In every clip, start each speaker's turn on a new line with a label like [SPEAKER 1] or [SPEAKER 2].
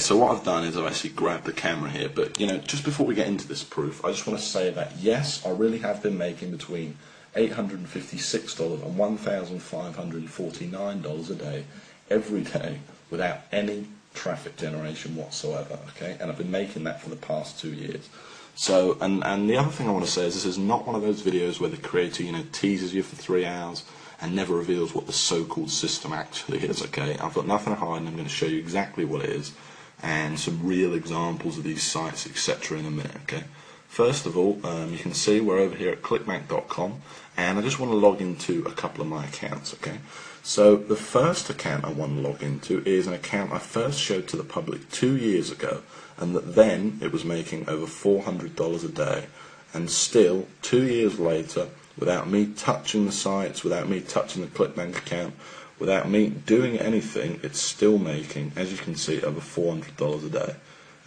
[SPEAKER 1] so what I've done is I've actually grabbed the camera here, but just before we get into this proof, I just want to say that yes, I really have been making between $856 and $1,549 a day, every day, without any traffic generation whatsoever, okay? And I've been making that for the past 2 years. So, and the other thing I want to say is this is not one of those videos where the creator, teases you for 3 hours and never reveals what the so-called system actually is, okay? I've got nothing to hide and I'm going to show you exactly what it is and some real examples of these sites, etc. in a minute, okay? First of all, you can see we're over here at clickbank.com, and I just want to log into a couple of my accounts, okay? So the first account I want to log into is an account I first showed to the public 2 years ago, and that then it was making over $400 a day, and still 2 years later, without me touching the sites, without me touching the ClickBank account, without me doing anything, it's still making, as you can see, over $400 a day.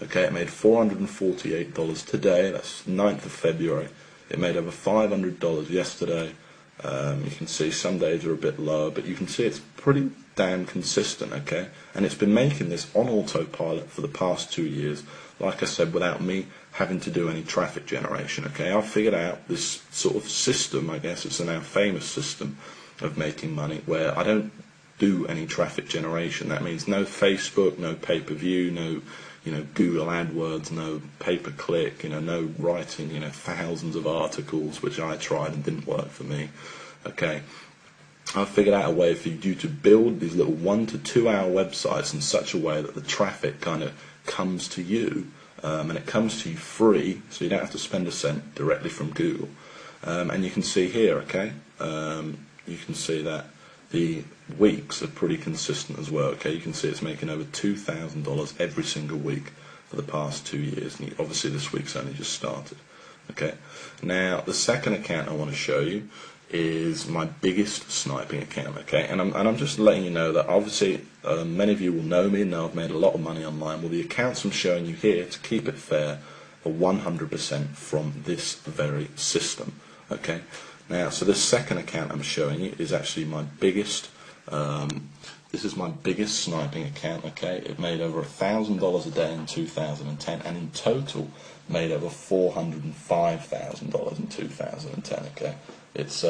[SPEAKER 1] Okay, it made $448 today, that's 9th of February. It made over $500 yesterday. You can see some days are a bit lower, but you can see it's pretty damn consistent, okay? And it's been making this on autopilot for the past 2 years, like I said, without me having to do any traffic generation, okay? I've figured out this sort of system, I guess it's a now famous system of making money, where I don't do any traffic generation. That means no Facebook, no pay-per-view, no Google AdWords, no pay-per-click, no writing, thousands of articles, which I tried and didn't work for me. Okay, I've figured out a way for you to build these little 1 to 2 hour websites in such a way that the traffic kind of comes to you, and it comes to you free, so you don't have to spend a cent directly from Google. And you can see here, okay, you can see that the weeks are pretty consistent as well, okay? You can see it's making over $2,000 every single week for the past 2 years, and obviously this week's only just started, okay? Now, the second account I want to show you is my biggest sniping account, okay? And I'm just letting you know that obviously many of you will know me and know I've made a lot of money online. Well, the accounts I'm showing you here, to keep it fair, are 100% from this very system, okay? Now, so this second account I'm showing you is actually my biggest, this is my biggest sniping account, okay? It made over $1,000 a day in 2010, and in total made over $405,000 in 2010, okay? It's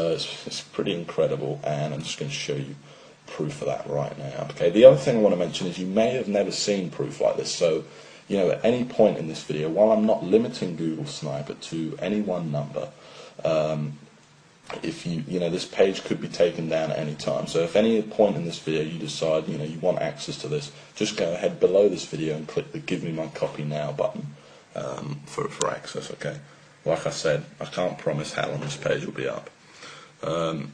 [SPEAKER 1] pretty incredible, and I'm just going to show you proof of that right now, okay? The other thing I want to mention is you may have never seen proof like this, so, at any point in this video, while I'm not limiting Google Sniper to any one number, if this page could be taken down at any time. So if any point in this video you decide, you want access to this, just go ahead below this video and click the Give Me My Copy Now button for access, okay? Like I said, I can't promise how long this page will be up.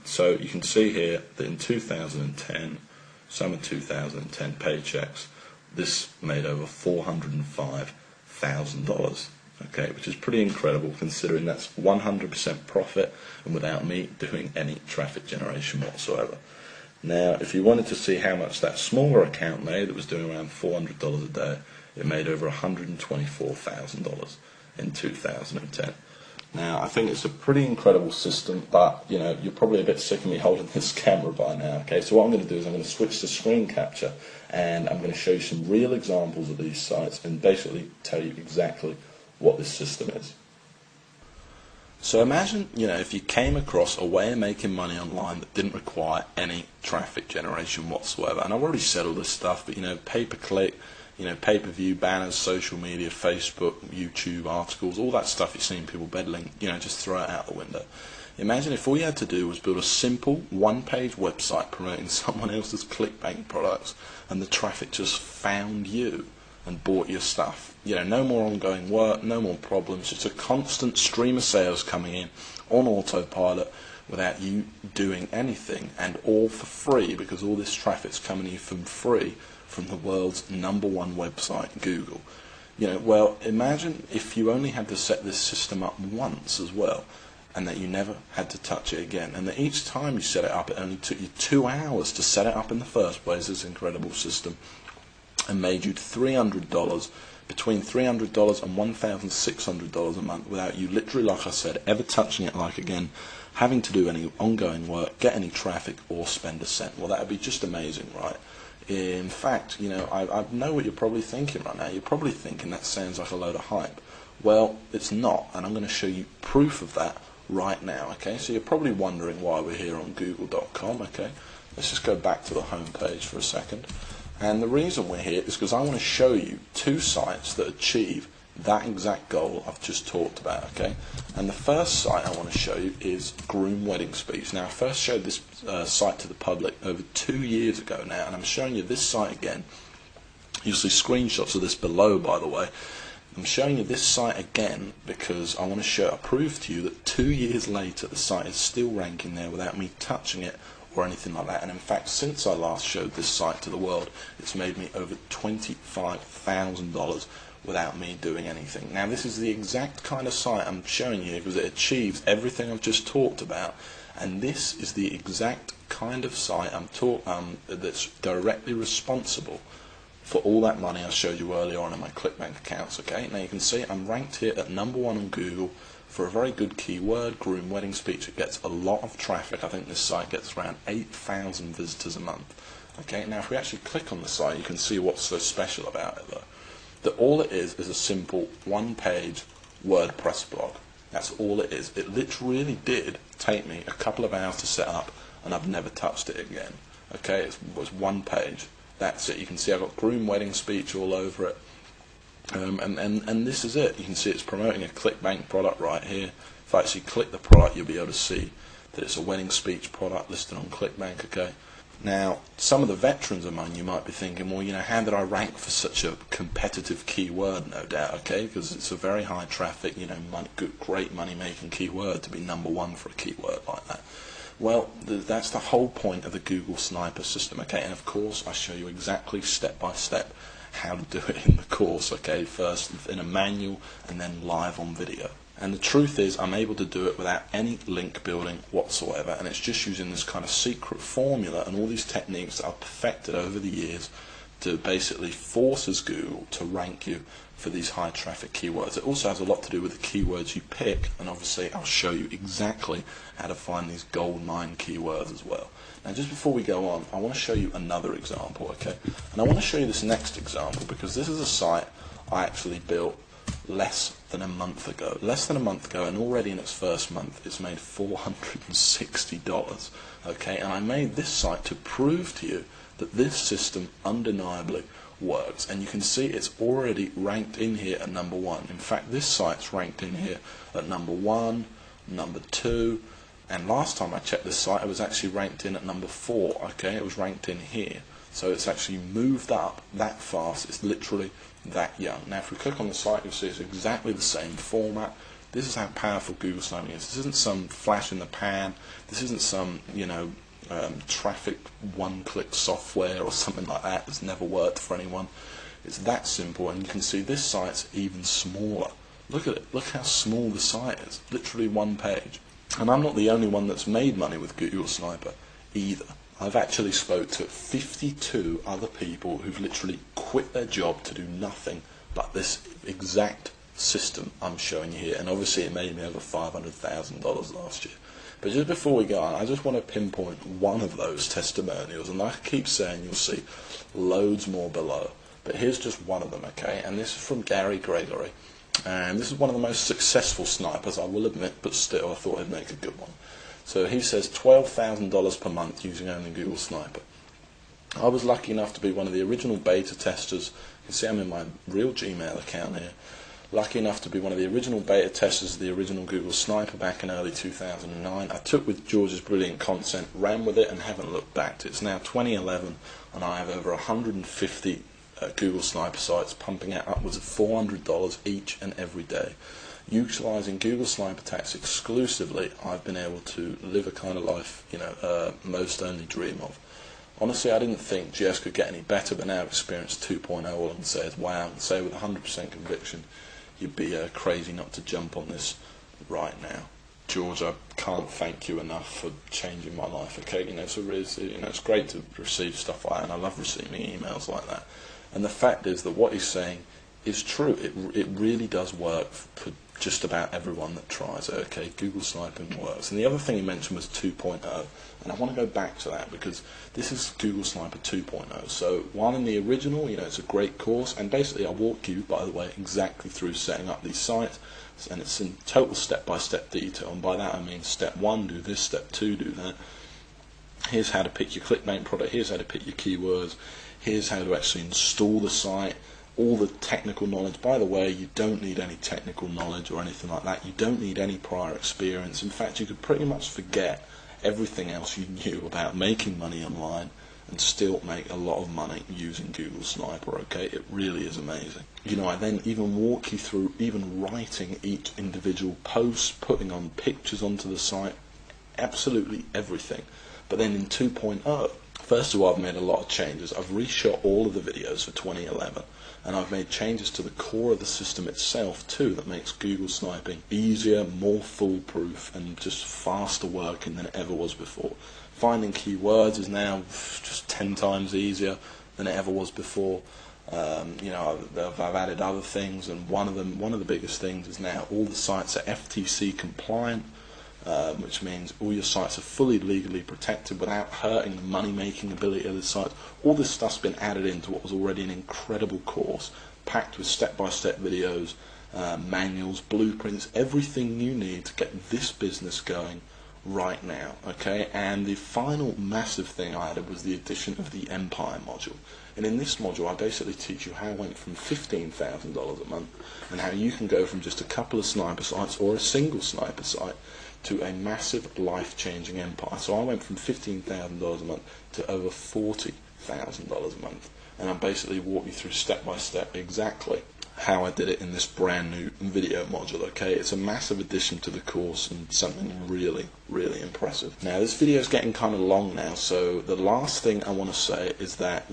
[SPEAKER 1] So you can see here that in 2010, summer 2010 paychecks, this made over $405,000. Okay, which is pretty incredible considering that's 100% profit and without me doing any traffic generation whatsoever. Now, if you wanted to see how much that smaller account made, that was doing around $400 a day, it made over $124,000 in 2010. Now, I think it's a pretty incredible system, but, you're probably a bit sick of me holding this camera by now, okay? So what I'm going to do is I'm going to switch to screen capture, and I'm going to show you some real examples of these sites and basically tell you exactly what this system is. So imagine, if you came across a way of making money online that didn't require any traffic generation whatsoever. And I've already said all this stuff, but pay-per-click, pay-per-view, banners, social media, Facebook, YouTube, articles, all that stuff you've seen people peddling, just throw it out the window. Imagine if all you had to do was build a simple one-page website promoting someone else's ClickBank products, and the traffic just found you and bought your stuff. No more ongoing work, no more problems, just a constant stream of sales coming in on autopilot without you doing anything, and all for free, because all this traffic's coming to you from free from the world's #1 website, Google. Well, imagine if you only had to set this system up once as well, and that you never had to touch it again, and that each time you set it up, it only took you 2 hours to set it up in the first place, this incredible system, and made you $300, between $300 and $1,600 a month, without you literally, like I said, ever touching it again, having to do any ongoing work, get any traffic, or spend a cent. Well, that would be just amazing, right? In fact, you know, I know what you're probably thinking right now. You're probably thinking that sounds like a load of hype. Well, it's not, and I'm going to show you proof of that right now, okay? So you're probably wondering why we're here on Google.com, okay? Let's just go back to the home page for a second. And the reason we're here is because I want to show you two sites that achieve that exact goal I've just talked about, okay? And the first site I want to show you is Groom Wedding Speech. Now, I first showed this site to the public over 2 years ago now, and I'm showing you this site again. You'll see screenshots of this below, by the way. I'm showing you this site again because I want to prove to you that 2 years later the site is still ranking there without me touching it or anything like that. And in fact, since I last showed this site to the world, it's made me over $25,000 without me doing anything. Now, this is the exact kind of site I'm showing you because it achieves everything I've just talked about, and this is the exact kind of site that's directly responsible for all that money I showed you earlier on in my ClickBank accounts, okay? Now you can see I'm ranked here at #1 on Google for a very good keyword, Groom Wedding Speech. It gets a lot of traffic. I think this site gets around 8,000 visitors a month. Okay, now if we actually click on the site, you can see what's so special about it though. That all it is a simple one-page WordPress blog. That's all it is. It literally did take me a couple of hours to set up, and I've never touched it again. Okay, it was one page. That's it. You can see I've got Groom Wedding Speech all over it. And this is it. You can see it's promoting a ClickBank product right here. If I actually click the product, you'll be able to see that it's a wedding speech product listed on ClickBank, okay? Now, some of the veterans among you might be thinking, well, you know, how did I rank for such a competitive keyword? No doubt, okay? Because it's a very high traffic, you know, great money-making keyword to be #1 for a keyword like that. Well, that's the whole point of the Google Sniper system, okay? And of course, I show you exactly step by step how to do it in the course, okay? First in a manual and then live on video. And the truth is, I'm able to do it without any link building whatsoever, and it's just using this kind of secret formula and all these techniques that I've perfected over the years to basically forces Google to rank you for these high traffic keywords. It also has a lot to do with the keywords you pick, and obviously I'll show you exactly how to find these gold mine keywords as well. Now, just before we go on, I want to show you another example, okay? And I want to show you this next example because this is a site I actually built less than a month ago, and already in its first month it's made $460, okay? And I made this site to prove to you that this system undeniably works, and you can see it's already ranked in here at #1. In fact, this site's ranked in here at #1, #2, and last time I checked this site it was actually ranked in at #4, okay? It was ranked in here, so it's actually moved up that fast. It's literally that young. Now if we click on the site, you'll see it's exactly the same format. This is how powerful Google Sniping is. This isn't some flash in the pan. This isn't some, you know, traffic one-click software or something like that that's never worked for anyone. It's that simple, and you can see this site's even smaller. Look at it. Look how small the site is. Literally one page. And I'm not the only one that's made money with Google Sniper either. I've actually spoke to 52 other people who've literally quit their job to do nothing but this exact system I'm showing you here, and obviously it made me over $500,000 last year. But just before we go on, I just want to pinpoint one of those testimonials, and like I keep saying, you'll see loads more below. But here's just one of them, okay? And this is from Gary Gregory. And this is one of the most successful snipers, I will admit, but still I thought I'd make a good one. So he says $12,000 per month using only Google Sniper. I was lucky enough to be one of the original beta testers. You can see I'm in my real Gmail account here. Lucky enough to be one of the original beta testers of the original Google Sniper back in early 2009. I took with George's brilliant content, ran with it, and haven't looked back. It's now 2011, and I have over 150 Google Sniper sites pumping out upwards of $400 each and every day. Utilising Google Sniper Attacks exclusively, I've been able to live a kind of life, you know, most only dream of. Honestly, I didn't think GS could get any better, but now I've experienced 2.0, all I can say is wow, and say with 100% conviction, you'd be crazy not to jump on this right now. George, I can't thank you enough for changing my life, okay? You know, so it's great to receive stuff like that, and I love receiving emails like that. And the fact is that what he's saying it's true. It really does work for just about everyone that tries it. Okay, Google sniping works. And the other thing he mentioned was 2.0, and I want to go back to that because this is Google Sniper 2.0. So while in the original, it's a great course, and basically I walk you, by the way, exactly through setting up these sites, and it's in total step-by-step detail. And by that I mean step 1, do this; step 2, do that. Here's how to pick your clickbait product. Here's how to pick your keywords. Here's how to actually install the site. All the technical knowledge. By the way, you don't need any technical knowledge or anything like that. You don't need any prior experience. In fact, you could pretty much forget everything else you knew about making money online and still make a lot of money using Google Sniper. Okay, it really is amazing. I then even walk you through even writing each individual post, putting on pictures onto the site, absolutely everything. But then in 2.0, first of all, I've made a lot of changes. I've reshot all of the videos for 2011, and I've made changes to the core of the system itself too that makes Google sniping easier, more foolproof, and just faster working than it ever was before. Finding keywords is now just 10 times easier than it ever was before. I've added other things, and one of the biggest things is now all the sites are FTC compliant. Which means all your sites are fully legally protected without hurting the money-making ability of the site. All this stuff's been added into what was already an incredible course, packed with step-by-step videos, manuals, blueprints, everything you need to get this business going right now. Okay, and the final massive thing I added was the addition of the Empire module. And in this module, I basically teach you how I went from $15,000 a month and how you can go from just a couple of sniper sites or a single sniper site to a massive life-changing empire. So I went from $15,000 a month to over $40,000 a month, and I basically walk you through step by step exactly how I did it in this brand new video module. Okay, it's a massive addition to the course and something really, really impressive. Now this video is getting kind of long now, so the last thing I want to say is that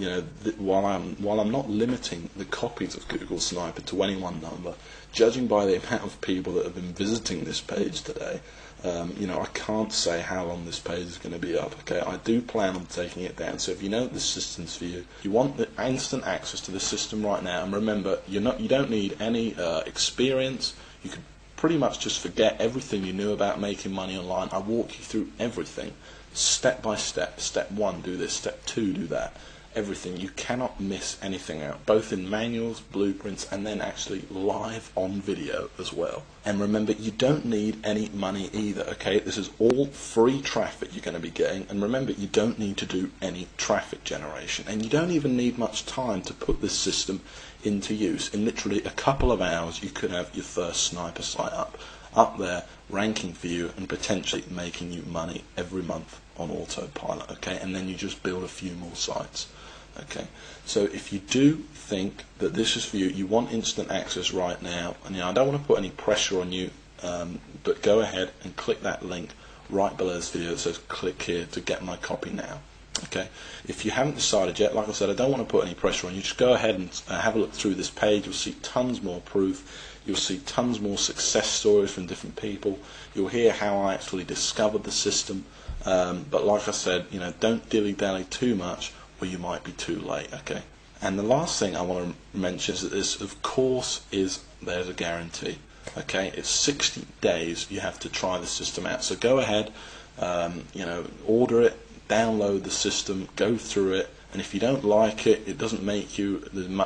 [SPEAKER 1] while I'm not limiting the copies of Google Sniper to any one number, judging by the amount of people that have been visiting this page today, I can't say how long this page is going to be up. Okay, I do plan on taking it down. So if you know this system's for you, you want the instant access to the system right now. And remember, you don't need any experience. You can pretty much just forget everything you knew about making money online. I walk you through everything, step by step. Step 1, do this. Step 2, do that. Everything. You cannot miss anything out, both in manuals, blueprints, and then actually live on video as well. And remember, you don't need any money either. Okay, this is all free traffic you're going to be getting, and remember, you don't need to do any traffic generation, and you don't even need much time to put this system into use. In literally a couple of hours, you could have your first sniper site up there, ranking for you, and potentially making you money every month on autopilot. Okay, and then you just build a few more sites. Okay, so if you do think that this is for you, you want instant access right now, and I don't want to put any pressure on you, but go ahead and click that link right below this video that says click here to get my copy now. Okay, if you haven't decided yet, like I said, I don't want to put any pressure on you. Just go ahead and have a look through this page. You'll see tons more proof. You'll see tons more success stories from different people. You'll hear how I actually discovered the system. But like I said, don't dilly-dally too much, or you might be too late. Okay. And the last thing I want to mention is that this, of course, there's a guarantee. Okay, it's 60 days you have to try the system out. So go ahead, order it, download the system, go through it, and if you don't like it, it doesn't make you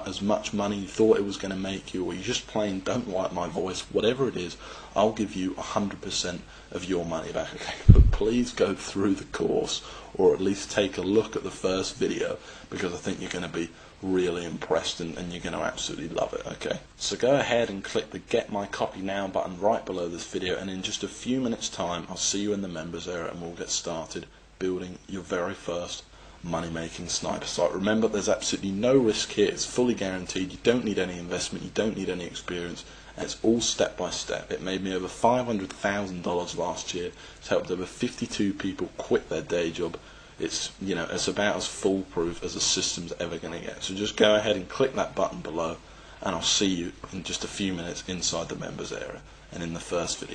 [SPEAKER 1] as much money you thought it was going to make you, or you just plain don't like my voice, whatever it is, I'll give you 100% of your money back. Okay, but please go through the course, or at least take a look at the first video, because I think you're going to be really impressed and you're going to absolutely love it. Okay, so go ahead and click the Get My Copy Now button right below this video, and in just a few minutes time I'll see you in the members area and we'll get started building your very first money-making sniper site. Remember, there's absolutely no risk here. It's fully guaranteed. You don't need any investment, you don't need any experience, and it's all step by step. It made me over $500,000 last year. It's helped over 52 people quit their day job. It's it's about as foolproof as the system's ever going to get. So just go ahead and click that button below, and I'll see you in just a few minutes inside the members area and in the first video.